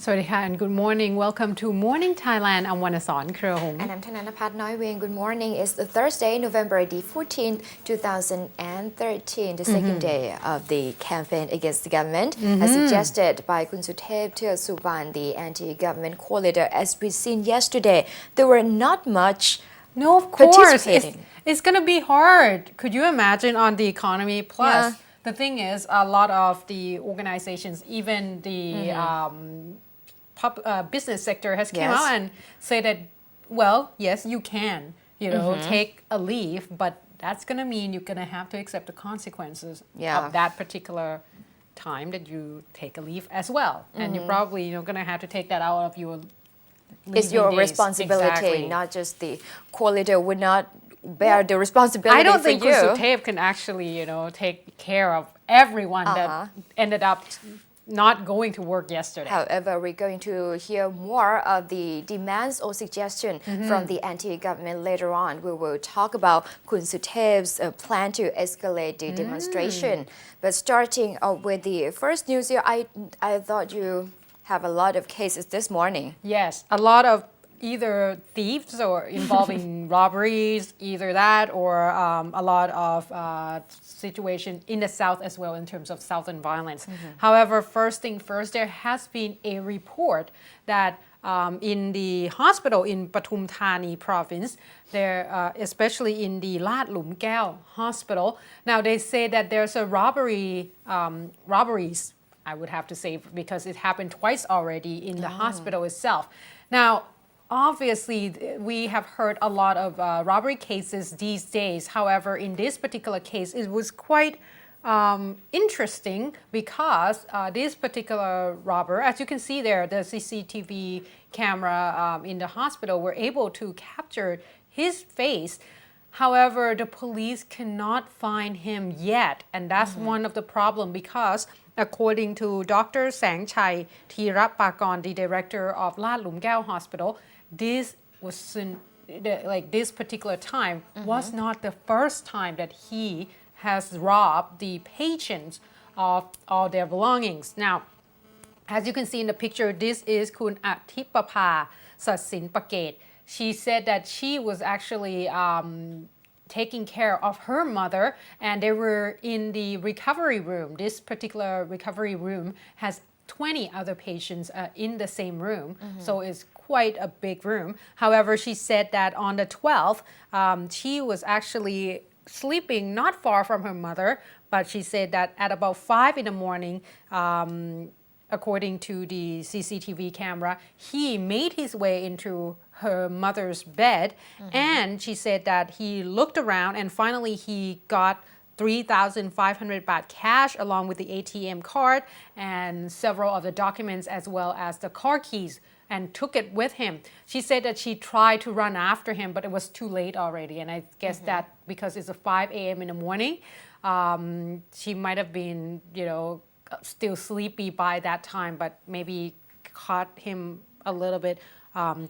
สวัสดีค่ะ and good morning. Welcome to Morning Thailand. I'm Wanasorn Keruhong. And I'm Thananapat Noiwing. Good morning. It's the Thursday, November the 14th, 2013, the second day of the campaign against the government, as suggested by Kun Suthep Theersuvan, the anti-government coalitor. As we've seen yesterday, there were not much No, of course. It's going to be hard. Could you imagine on the economy? Plus, the thing is, a lot of the organizations, even the business sector has came out and said that, well, yes, you can, take a leave, but that's going to mean you're going to have to accept the consequences of that particular time that you take a leave as well. And you're probably going to have to take that out of your It's your days. responsibility, Exactly. not just the coalitor would not bear the responsibility I don't for think you. Kun Suthep can actually, take care of everyone that ended up not going to work yesterday. However, we're going to hear more of the demands or suggestion from the anti-government later on. We will talk about Kun Suthep's plan to escalate the demonstration. But starting with the first news here, I thought you have a lot of cases this morning. Yes, a lot of either thieves or involving robberies, either that or a lot of situation in the south as well in terms of southern violence. However, first thing first, there has been a report that in the hospital in Pathum Thani province, there, especially in the Ladlumkaew Hospital, now they say that there's a robberies, I would have to say, because it happened twice already in the hospital itself. Now, obviously, we have heard a lot of robbery cases these days. However, in this particular case, it was quite interesting because this particular robber, as you can see there, the CCTV camera in the hospital were able to capture his face. However, the police cannot find him yet, and that's one of the problem because according to Dr. Sangchai Thirapakon, the director of Ladlumkaew Hospital, this was this particular time was not the first time that he has robbed the patients of all their belongings. Now, as you can see in the picture, this is Kun Athipapa Sasinpaket. She said that she was actually taking care of her mother, and they were in the recovery room. This particular recovery room has 20 other patients in the same room, so it's quite a big room. However, she said that on the 12th, she was actually sleeping not far from her mother, but she said that at about 5 in the morning, according to the CCTV camera, he made his way into her mother's bed, and she said that he looked around and finally he got 3,500 baht cash along with the ATM card and several other documents as well as the car keys and took it with him. She said that she tried to run after him, but it was too late already. And I guess that because it's a 5 a.m. in the morning, she might have been, still sleepy by that time, but maybe caught him a little bit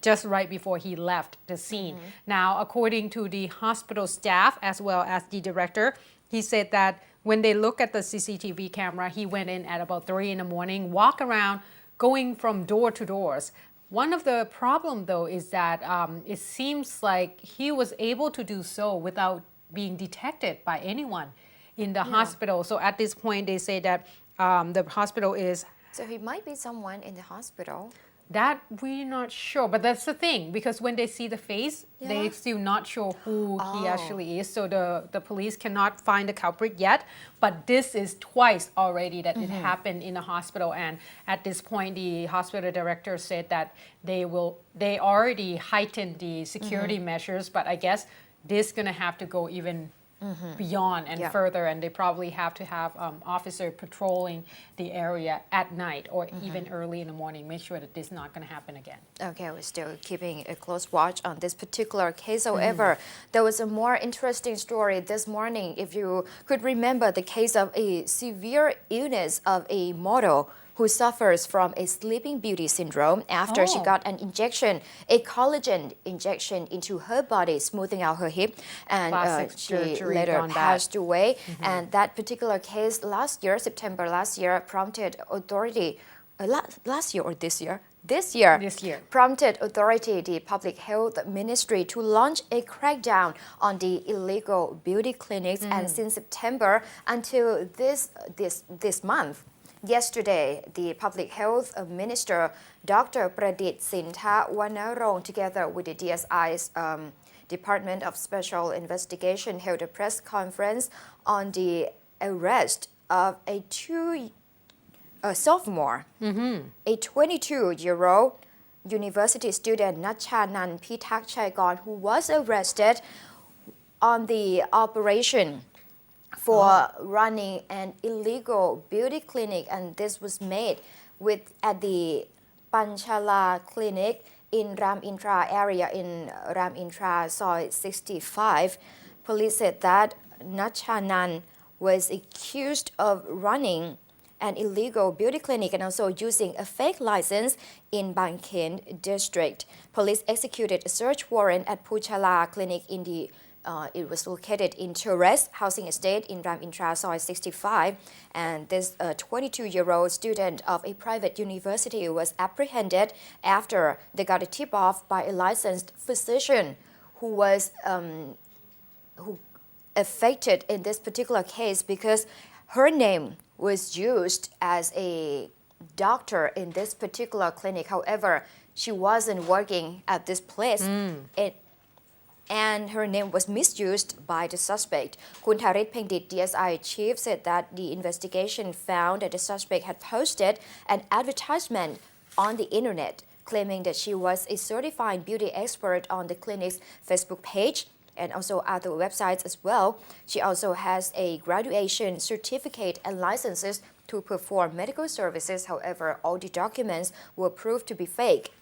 just right before he left the scene. Now, according to the hospital staff as well as the director, he said that when they look at the CCTV camera, he went in at about 3 in the morning, walk around, going from door to doors. One of the problem though is that it seems like he was able to do so without being detected by anyone in the hospital. So at this point, they say that the hospital is... So he might be someone in the hospital. That we're not sure, but that's the thing, because when they see the face, they're still not sure who he actually is. So the police cannot find the culprit yet, but this is twice already that it happened in the hospital. And at this point, the hospital director said that they already heightened the security measures, but I guess this is going to have to go even beyond and further, and they probably have to have officer patrolling the area at night or even early in the morning. Make sure that this is not going to happen again. Okay, we're still keeping a close watch on this particular case. However, there was a more interesting story this morning. If you could remember the case of a severe illness of a model who suffers from a sleeping beauty syndrome after she got an injection, a collagen injection into her body, smoothing out her hip, and she later passed away. And that particular case last year, September last year, prompted authority last year or this year? This year. This year. Prompted authority, the Public Health Ministry, to launch a crackdown on the illegal beauty clinics. And since September until this month, yesterday, the Public Health Minister, Dr. Pradit Sintha Wanarong, together with the DSI's Department of Special Investigation, held a press conference on the arrest of a sophomore, a 22-year-old university student, Nachanan Pitak Chaigon, who was arrested on the operation for running an illegal beauty clinic, and this was made at the Panchala Clinic in Ram Intra area in Ram Intra, Soy 65. Police said that Nachanan was accused of running an illegal beauty clinic and also using a fake license in Bang Khen district. Police executed a search warrant at Puchala Clinic in the it was located in Torres housing estate in Ram Intra, Soy 65, and this 22-year-old student of a private university was apprehended after they got a tip-off by a licensed physician who was who affected in this particular case because her name was used as a doctor in this particular clinic. However, she wasn't working at this place. And her name was misused by the suspect. Kun Tharit Phengdit, DSI chief, said that the investigation found that the suspect had posted an advertisement on the internet claiming that she was a certified beauty expert on the clinic's Facebook page and also other websites as well. She also has a graduation certificate and licenses to perform medical services. However, all the documents were proved to be fake.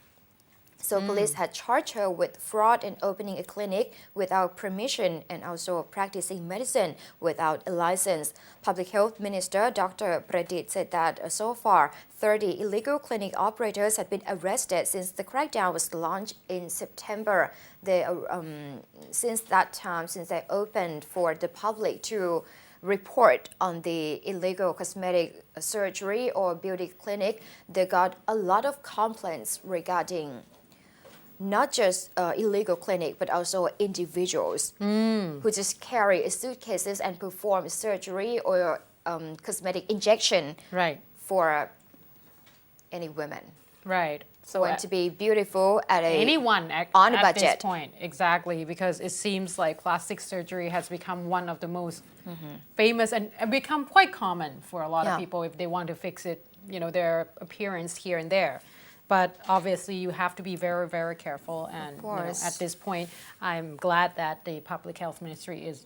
So police had charged her with fraud and opening a clinic without permission and also practicing medicine without a license. Public Health Minister Dr. Pradit said that so far 30 illegal clinic operators had been arrested since the crackdown was launched in September. Since that time, since they opened for the public to report on the illegal cosmetic surgery or beauty clinic, they got a lot of complaints regarding not just illegal clinic, but also individuals who just carry suitcases and perform surgery or cosmetic injection for any women. Right. So want to be beautiful at anyone on a at budget. This point, exactly, because it seems like plastic surgery has become one of the most famous and become quite common for a lot of people if they want to fix it, their appearance here and there. But obviously, you have to be very, very careful. And at this point, I'm glad that the Public Health Ministry is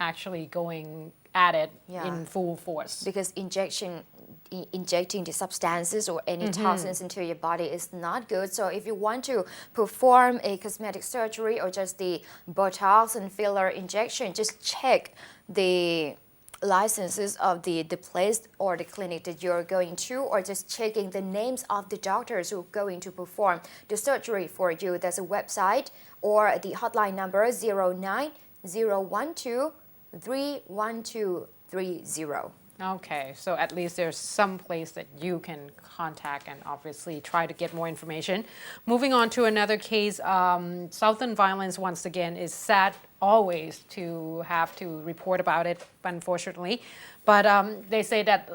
actually going at it in full force. Because injecting the substances or any toxins into your body is not good. So if you want to perform a cosmetic surgery or just the Botox and filler injection, just check the licenses of the place or the clinic that you're going to, or just checking the names of the doctors who are going to perform the surgery for you. There's a website or the hotline number 09012 31230. Okay, so at least there's some place that you can contact and obviously try to get more information. Moving on to another case, Southern violence once again is sad always to have to report about it, unfortunately. But they say that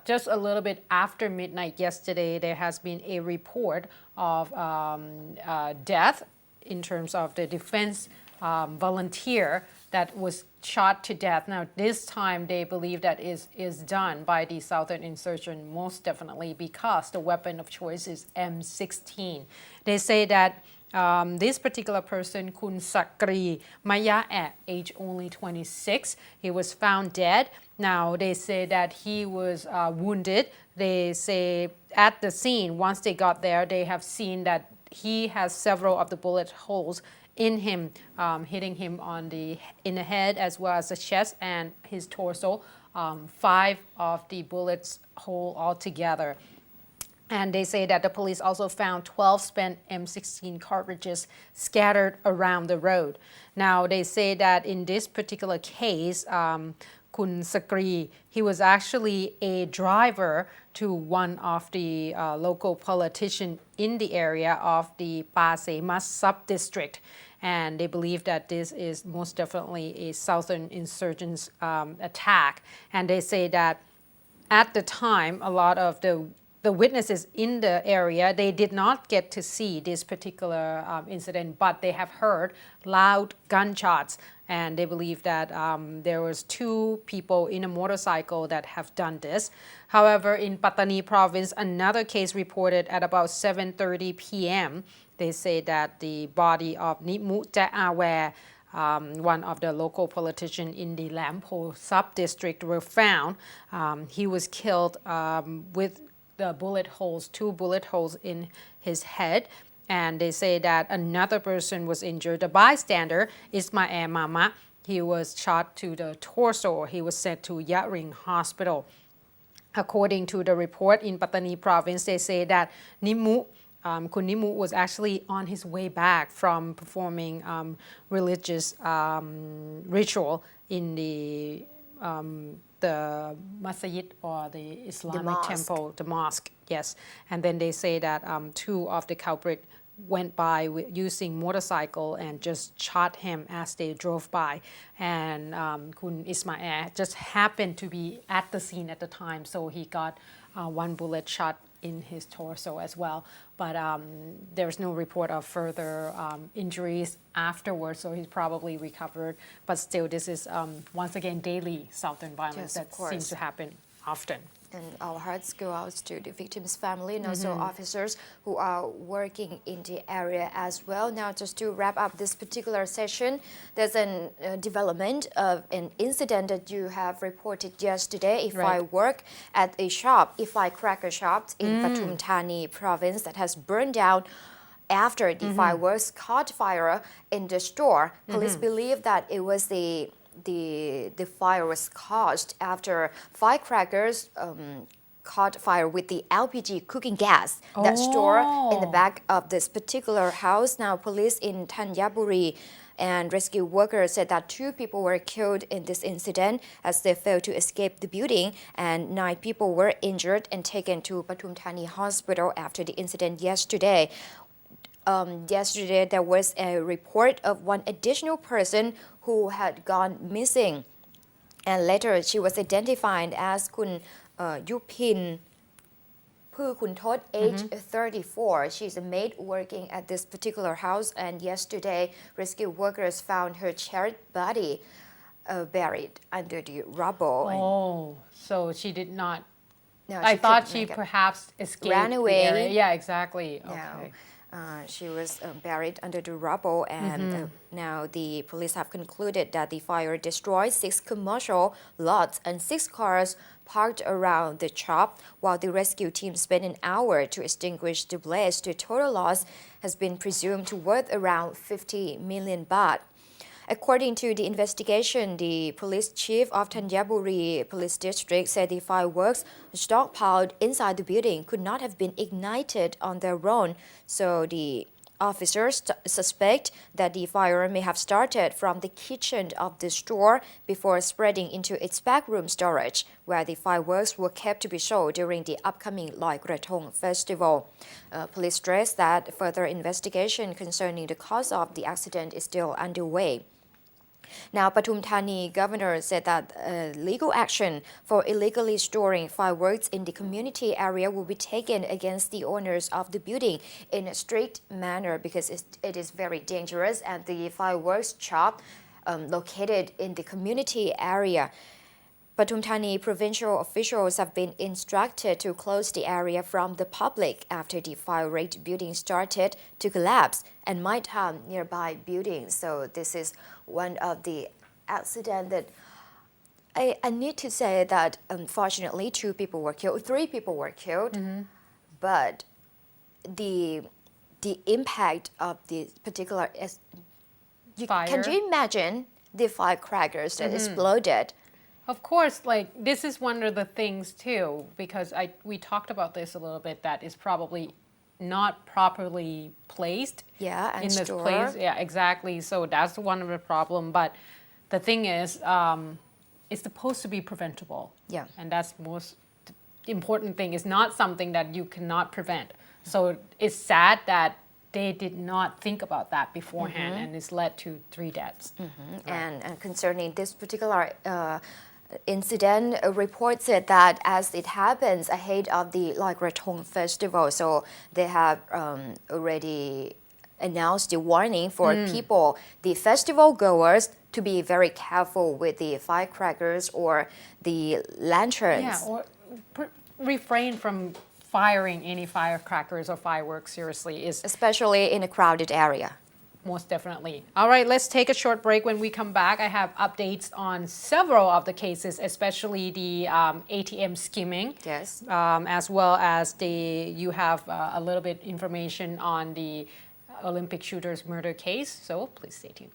just a little bit after midnight yesterday, there has been a report of death in terms of the defense volunteer that was shot to death. Now, this time they believe that is done by the Southern insurgent, most definitely because the weapon of choice is M16. They say that this particular person, Kun Sakri Maya, age only 26, he was found dead. Now, they say that he was wounded. They say at the scene, once they got there, they have seen that he has several of the bullet holes in him, hitting him in the head as well as the chest and his torso. 5 of the bullets hole altogether. And they say that the police also found 12 spent M16 cartridges scattered around the road. Now, they say that in this particular case, Kun Sakri. He was actually a driver to one of the local politicians in the area of the Pasemas sub-district. And they believe that this is most definitely a southern insurgents attack. And they say that at the time, a lot of the witnesses in the area, they did not get to see this particular incident, but they have heard loud gunshots. And they believe that there was 2 people in a motorcycle that have done this. However, in Pattani province, another case reported at about 7:30 p.m. They say that the body of Nimu Te'awe, one of the local politicians in the Lampo sub-district, were found. He was killed with the bullet holes, 2 bullet holes in his head. And they say that another person was injured. The bystander, Ismail Mama, he was shot to the torso. He was sent to Yaring Hospital. According to the report in Pattani province, they say that Kun Nimu was actually on his way back from performing religious ritual in the masjid or the Islamic temple, the mosque, yes. And then they say that 2 of the culprits went by using motorcycle and just shot him as they drove by. And Kun Ismail just happened to be at the scene at the time, so he got 1 bullet shot in his torso as well. But there's no report of further injuries afterwards, so he's probably recovered. But still, this is once again daily southern violence that seems to happen often. And our hearts go out to the victim's family and also officers who are working in the area as well. Now, just to wrap up this particular session, there's a development of an incident that you have reported yesterday. If I work at a shop, if I cracker shops in Pathum Thani province that has burned down after the fireworks caught fire in the store. Police believe that it was the fire was caused after firecrackers caught fire with the LPG cooking gas that store in the back of this particular house. Now, police in Thanyaburi and rescue workers said that 2 people were killed in this incident as they failed to escape the building, and 9 people were injured and taken to Pathum Thani Hospital after the incident yesterday. Yesterday, there was a report of 1 additional person who had gone missing. And later, she was identified as Kun Yupin Phư Khun Thot, age 34. She's a maid working at this particular house. And yesterday, rescue workers found her charred body buried under the rubble. Oh, so she did not... No, I thought she perhaps escaped. Ran away. The area. Yeah, exactly. Okay. She was buried under the rubble, and now the police have concluded that the fire destroyed 6 commercial lots and 6 cars parked around the shop, while the rescue team spent an hour to extinguish the blaze. The total loss has been presumed to worth around 50 million baht. According to the investigation, the police chief of Thanyaburi Police District said the fireworks stockpiled inside the building could not have been ignited on their own. So the officers suspect that the fire may have started from the kitchen of the store before spreading into its backroom storage, where the fireworks were kept to be sold during the upcoming Loi Krathong festival. Police stressed that further investigation concerning the cause of the accident is still underway. Now, Pathum Thani governor said that legal action for illegally storing fireworks in the community area will be taken against the owners of the building in a strict manner because it is very dangerous, and the fireworks shop located in the community area. Pathum Thani provincial officials have been instructed to close the area from the public after the fire-rate building started to collapse and might harm nearby buildings. So this is one of the accidents that I need to say that unfortunately 2 people were killed, 3 people were killed, but the impact of this particular Fire. Can you imagine the firecrackers that exploded? Of course, like this is one of the things too, because we talked about this a little bit, that is probably not properly placed and in this stored. place. Yeah, exactly. So that's one of the problem. But the thing is, is supposed to be preventable. Yeah. And that's most important thing. It's not something that you cannot prevent. So it's sad that they did not think about that beforehand, and it's led to 3 deaths. And concerning this particular incident, a report said that as it happens ahead of the Loi Krathong festival, so they have already announced the warning for people, the festival goers, to be very careful with the firecrackers or the lanterns. Yeah, or refrain from firing any firecrackers or fireworks seriously is Especially in a crowded area. most definitely. All right, let's take a short break. When we come back, I have updates on several of the cases, especially the ATM skimming. Yes. As well as you have a little bit information on the Olympic shooters murder case. So please stay tuned.